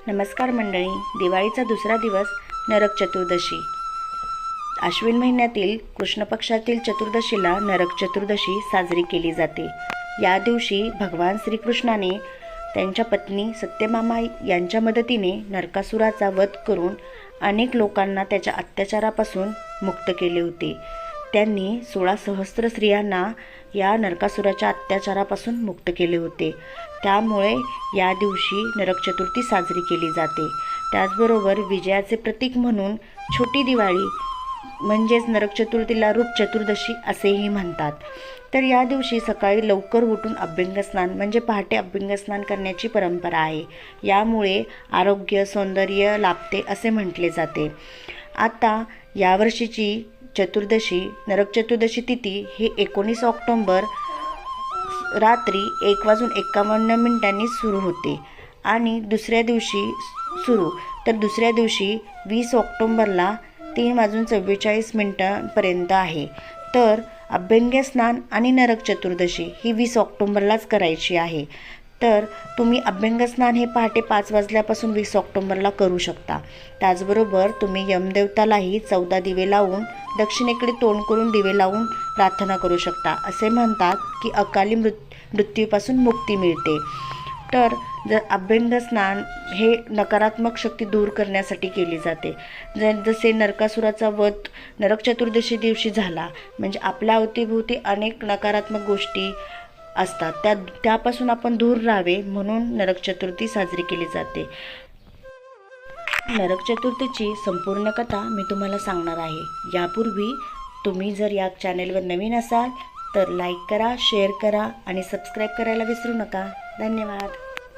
नमस्कार मंडळी, दिवाळीचा दुसरा दिवस नरक चतुर्दशी. आश्विन महिन्यातील कृष्ण पक्षातील चतुर्दशीला नरक चतुर्दशी साजरी केली जाते. या दिवशी भगवान श्रीकृष्णाने त्यांच्या पत्नी सत्यभामा यांच्या मदतीने नरकासुराचा वध करून अनेक लोकांना त्याच्या अत्याचारापासून मुक्त केले होते. त्यांनी 16 सहस्त्र स्त्रियांना या नरकासुराच्या अत्याचारापासून मुक्त केले होते. त्यामुळे या दिवशी नरक चतुर्थी साजरी केली जाते. त्याचबरोबर विजयाचे प्रतीक म्हणून छोटी दिवाळी म्हणजेच नरक चतुर्थीला रूप चतुर्दशी असेही म्हणतात. तर या दिवशी सकाळी लवकर उठून अभ्यंगस्नान म्हणजे पहाटे अभ्यंगस्नान करण्याची परंपरा आहे. यामुळे आरोग्य सौंदर्य लाभते असे म्हटले जाते. आता यावर्षीची चतुर्दशी नरक चतुर्दशी तिथी ही 19 ऑक्टोंबर रात्री 1:51 सुरू होते आणि दुसऱ्या दिवशी 20 ऑक्टोंबरला 3:44 पर्यंत आहे. तर अभ्यंगस्नान आणि नरक चतुर्दशी ही 20 ऑक्टोंबरलाच करायची आहे. तर तुम्ही अभ्यंगस्नान हे पहाटे 5 वाजल्यापासून 20 ऑक्टोंबरला करू शकता. त्याचबरोबर तुम्ही यमदेवतालाही 14 दिवे लावून दक्षिणेकडे तोंड करून दिवे लावून प्रार्थना करू शकता. असे म्हणतात की अकाली मृत्यूपासून मुक्ती मिळते. तर अभ्यंगस्नान हे नकारात्मक शक्ती दूर करण्यासाठी केली जाते. जसे नरकासुराचा वध नरक चतुर्दशी दिवशी झाला म्हणजे आपल्या अवतीभोवती अनेक नकारात्मक गोष्टी असतात, त्यापासून आपण दूर राहावे म्हणून नरक चतुर्थी साजरी केली जाते. नरक चतुर्थीची संपूर्ण कथा मी तुम्हाला सांगणार आहे. यापूर्वी तुम्ही जर या चॅनेलवर नवीन असाल तर लाईक करा, शेअर करा आणि सबस्क्राईब करायला विसरू नका. धन्यवाद.